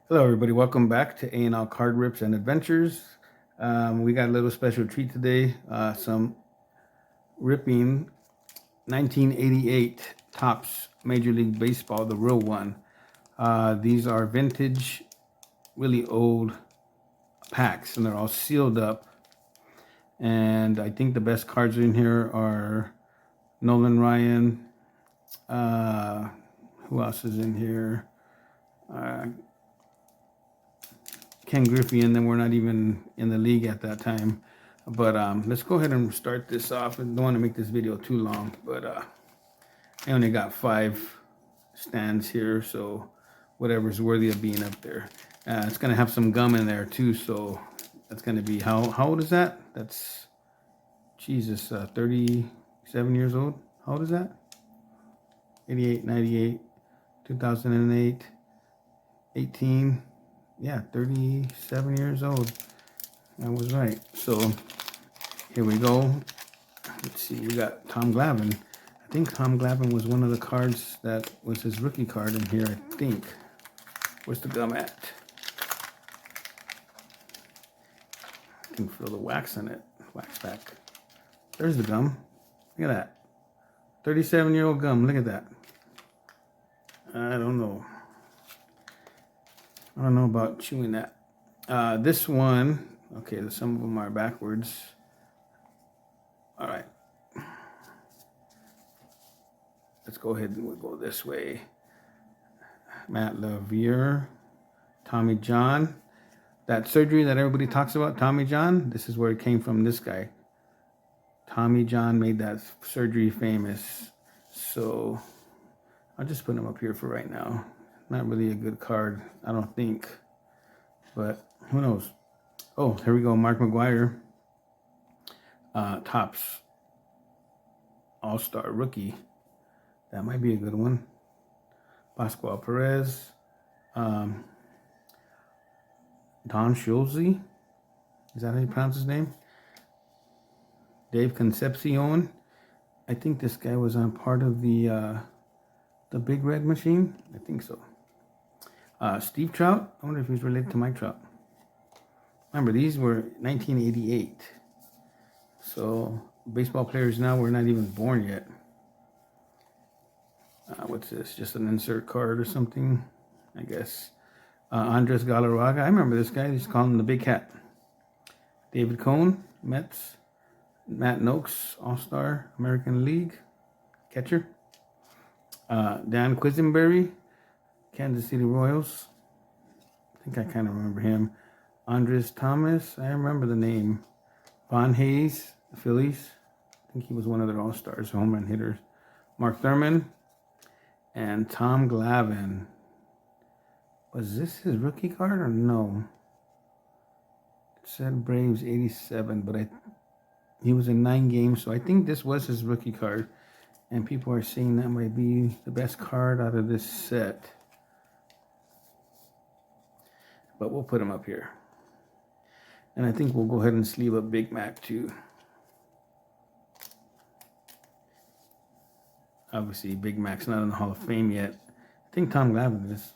Hello, everybody. Welcome back to A&L Card Rips and Adventures. We got a little special treat today. Some ripping 1988 Topps Major League Baseball, the real one. These are vintage, really old packs, and they're all sealed up. And I think the best cards in here are Nolan Ryan. Who else is in here? Ken Griffey, and then we're not even in the league at that time. But let's go ahead and start this off. I don't want to make this video too long, but I only got 5 stands here, so whatever's worthy of being up there. It's going to have some gum in there too, so that's going to be, how old is that? That's, Jesus, 37 years old. How old is that? 88, 98, 2008, 18. Yeah, 37 years old. I was right. So here we go. Let's see, we got Tom Glavine. I think Tom Glavine was one of the cards that was his rookie card in here, I think. Where's the gum at? I can feel the wax in it. Wax back. There's the gum. Look at that. 37-year-old gum. Look at that. I don't know. I don't know about chewing that. This one, okay, some of them are backwards. All right. Let's go ahead and we'll go this way. Mcgwire, Tommy John. That surgery that everybody talks about, Tommy John, this is where it came from, this guy. Tommy John made that surgery famous. So I'll just put him up here for right now. Not really a good card, I don't think. But who knows? Oh, here we go. Mcgwire. Topps All-Star Rookie. That might be a good one. Pascual Perez. Don Schulze. Is that how you pronounce his name? Dave Concepcion. I think this guy was on part of the Big Red Machine. I think so. Steve Trout. I wonder if he's related to Mike Trout. Remember, these were 1988. So baseball players now were not even born yet. What's this? Just an insert card or something, I guess. Andres Galarraga. I remember this guy. They used to call him the Big Cat. David Cohn, Mets. Matt Noakes, All-Star, American League catcher. Dan Quisenberry, Kansas City Royals. I think I kind of remember him. Andres Thomas, I remember the name. Von Hayes, the Phillies. I think he was one of their All-Stars, home run hitters. Mark Thurman and Tom Glavine. Was this his rookie card or no? It said Braves 87, but he was in 9 games, so I think this was his rookie card. And people are saying that might be the best card out of this set. But we'll put him up here. And I think we'll go ahead and sleeve up Big Mac too. Obviously, Big Mac's not in the Hall of Fame yet. I think Tom Glavine is.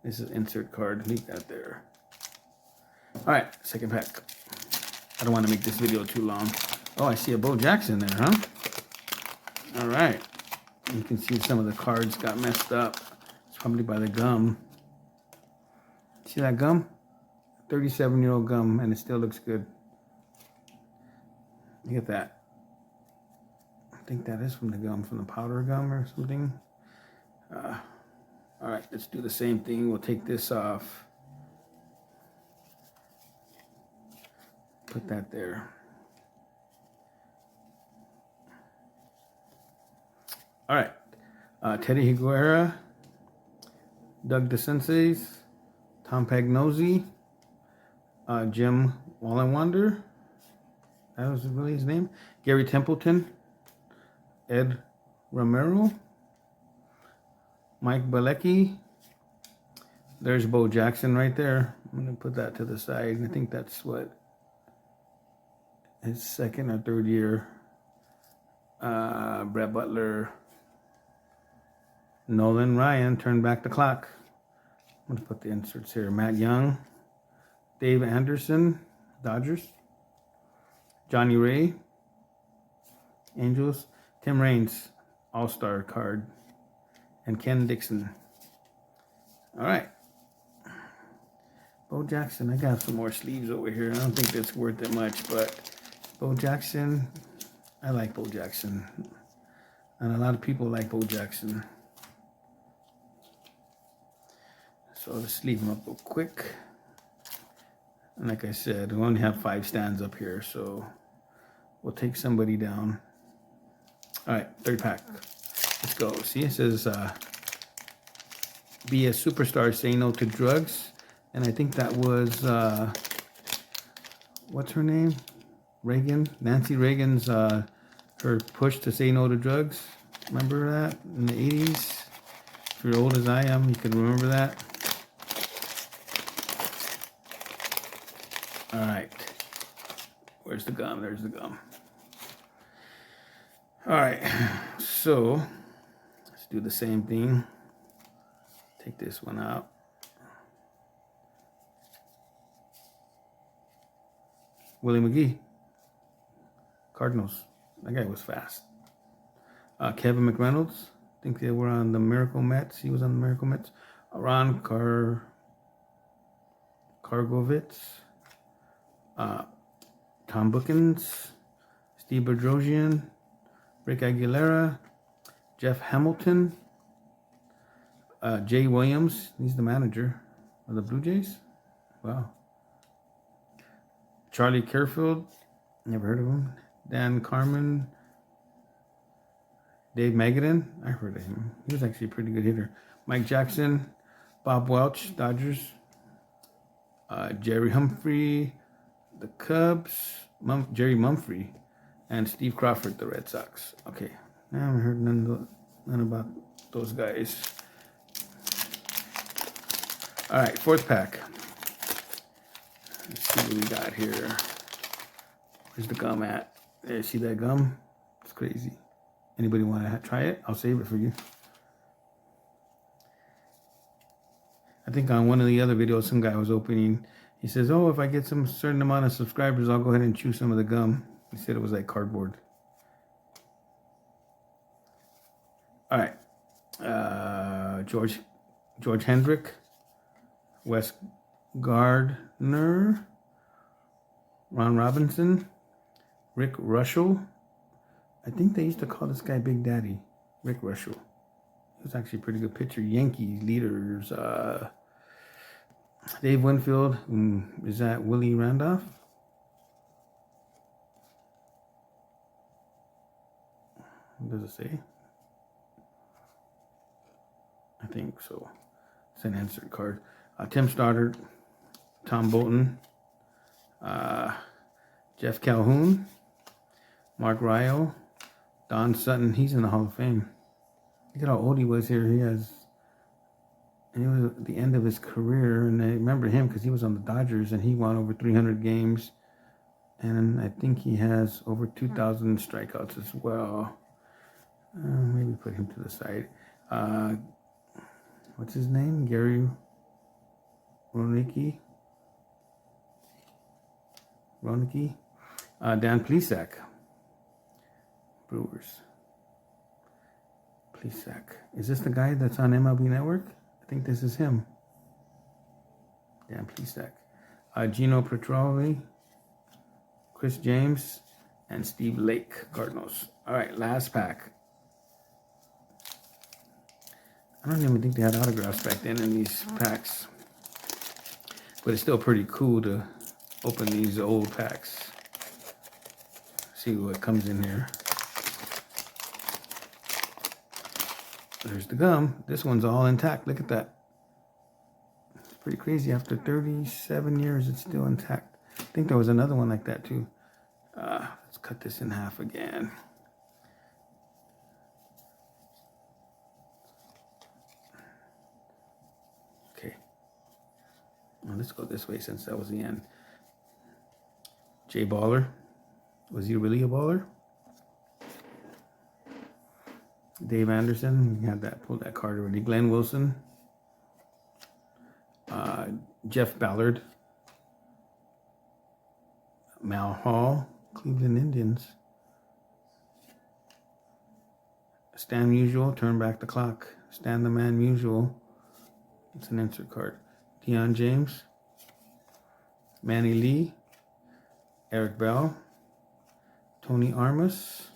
This is insert card. Leave that there. All right, second pack. I don't want to make this video too long. Oh, I see a Bo Jackson there, huh? All right. You can see some of the cards got messed up. It's probably by the gum. See that gum? 37-year-old gum, and it still looks good. Look at that. I think that is from the gum, from the powder gum or something. All right, let's do the same thing. We'll take this off. Put that there. All right. Teddy Higuera, Doug DeSenseis, Tom Pagnozzi, Jim Wallenwander. That was really his name. Gary Templeton, Ed Romero, Mike Bilecki. There's Bo Jackson right there. I'm going to put that to the side. I think that's what his second or third year. Brett Butler, Nolan Ryan, turn back the clock. I'm going to put the inserts here. Matt Young, Dave Anderson, Dodgers, Johnny Ray, Angels, Tim Raines, All-Star card, and Ken Dixon. All right. Bo Jackson, I got some more sleeves over here. I don't think that's worth it much, but Bo Jackson, I like Bo Jackson. And a lot of people like Bo Jackson. So let's leave him up real quick. And like I said, we only have 5 stands up here, so we'll take somebody down. All right, 3rd pack. Let's go. See, it says, be a superstar, say no to drugs. And I think that was, what's her name? Reagan, Nancy Reagan's, her push to say no to drugs. Remember that in the 80s? If you're old as I am, you can remember that. All right. Where's the gum? There's the gum. All right. So let's do the same thing. Take this one out. Willie McGee, Cardinals. That guy was fast. Kevin McReynolds. I think they were on the Miracle Mets. He was on the Miracle Mets. Ron Kargovitz. Tom Bookins. Steve Bedrosian. Rick Aguilera. Jeff Hamilton. Jay Williams. He's the manager of the Blue Jays. Wow. Charlie Carefield, never heard of him. Dan Carmen, Dave Magadan, I heard of him. He was actually a pretty good hitter. Mike Jackson, Bob Welch, Dodgers. Jerry Humphrey, the Cubs. Jerry Mumphrey, and Steve Crawford, the Red Sox. Okay, I haven't heard none about those guys. All right, 4th pack. Let's see what we got here. Where's the gum at? There, see that gum? It's crazy. Anybody want to try it? I'll save it for you. I think on one of the other videos, some guy was opening. He says, oh, if I get some certain amount of subscribers, I'll go ahead and chew some of the gum. He said it was like cardboard. All right. George Hendrick. Wes Gardner, Ron Robinson, Rick Russell. I think they used to call this guy Big Daddy, Rick Russell. He was actually a pretty good pitcher. Yankees leaders, Dave Winfield. Is that Willie Randolph? What does it say? I think so. It's an insert card. Tim Stoddard, Tom Bolton, Jeff Calhoun, Mark Ryo, Don Sutton. He's in the Hall of Fame. Look at how old he was here. He was at the end of his career, and I remember him because he was on the Dodgers, and he won over 300 games, and I think he has over 2,000 strikeouts as well. Maybe put him to the side. What's his name? Gary Ronicki. Dan Plesac. Brewers. Plesac. Is this the guy that's on MLB Network? I think this is him. Dan Plesac. Gino Petroli, Chris James, and Steve Lake, Cardinals. All right, last pack. I don't even think they had autographs back then in these packs. But it's still pretty cool to open these old packs. See what comes in here. There's the gum. This one's all intact. Look at that. It's pretty crazy. After 37 years, it's still intact. I think there was another one like that too. Let's cut this in half again. Well, let's go this way since that was the end. Jay Baller. Was he really a baller? Dave Anderson. We had that, pulled that card already. Glenn Wilson. Jeff Ballard. Mal Hall, Cleveland Indians. Stan Musial, turn back the clock. Stan the Man Musial. It's an insert card. Deion James. Manny Lee. Eric Bell. Tony Armas.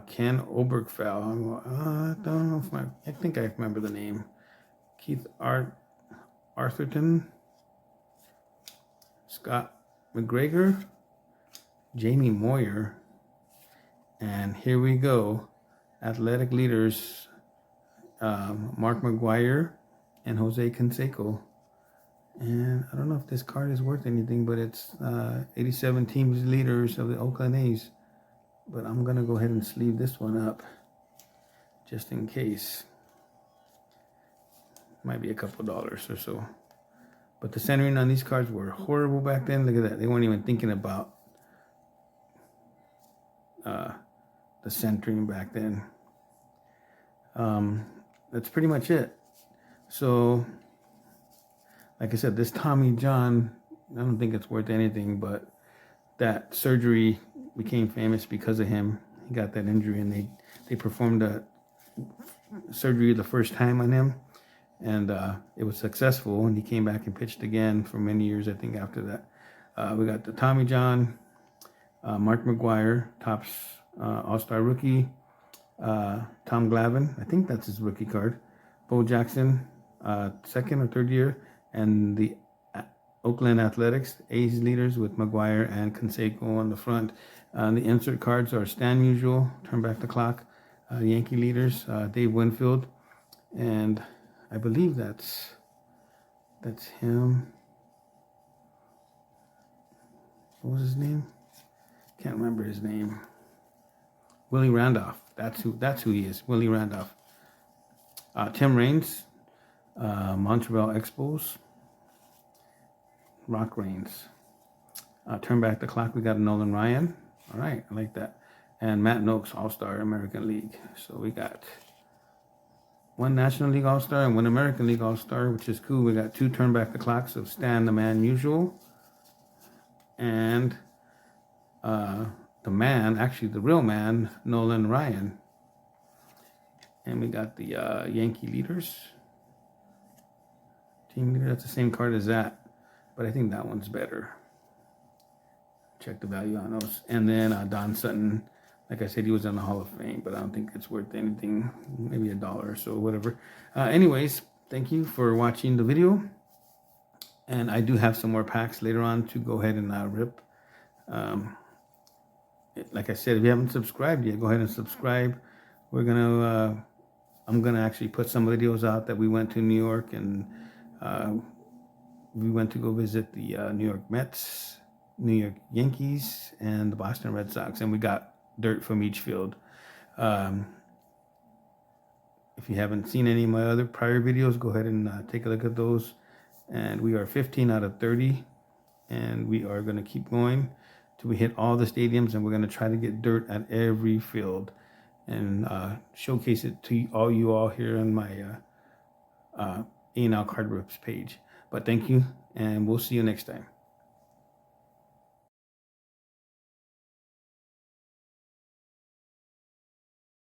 Ken Obergfell. I don't know if I think I remember the name. Keith Arthurton. Scott McGregor. Jamie Moyer. And here we go. Athletic leaders. Mark Mcgwire and Jose Canseco. And I don't know if this card is worth anything, but it's 87 teams leaders of the Oakland A's. But I'm going to go ahead and sleeve this one up just in case. Might be a couple dollars or so. But the centering on these cards were horrible back then. Look at that. They weren't even thinking about the centering back then. That's pretty much it. So, like I said, this Tommy John, I don't think it's worth anything, but that surgery became famous because of him. He got that injury, and they performed a surgery the first time on him, and it was successful, and he came back and pitched again for many years, I think, after that. We got the Tommy John, Mark Mcgwire, Topps All-Star Rookie, Tom Glavine, I think that's his rookie card, Bo Jackson, second or third year, and the Oakland Athletics A's leaders with Mcgwire and Canseco on the front. The insert cards are Stan Musial, turn back the clock, Yankee leaders, Dave Winfield, and I believe that's him. What was his name? Can't remember his name. Willie Randolph. That's who he is. Willie Randolph. Tim Raines, Montreal Expos, Rock Raines. Turn back the clock. We got Nolan Ryan. All right, I like that. And Matt Noakes, All-Star American League. So we got one National League All-Star and one American League All-Star, which is cool. We got two turn back the clocks of Stan the Man Musial and the man, actually the real man, Nolan Ryan. And we got the Yankee leaders. Team leader, that's the same card as that, but I think that one's better. Check the value on those. And then Don Sutton, like I said, he was in the Hall of Fame, but I don't think it's worth anything, maybe $1 or so, whatever. Anyways, thank you for watching the video. And I do have some more packs later on to go ahead and rip. Like I said, if you haven't subscribed yet, go ahead and subscribe. We're gonna, I'm gonna actually put some videos out that we went to New York, and we went to go visit the New York Mets, New York Yankees, and the Boston Red Sox, and we got dirt from each field. If you haven't seen any of my other prior videos, go ahead and take a look at those. And we are 15 out of 30, and we are going to keep going till we hit all the stadiums, and we're going to try to get dirt at every field and showcase it to you all here on my A&L Card Rips page. But thank you, and we'll see you next time.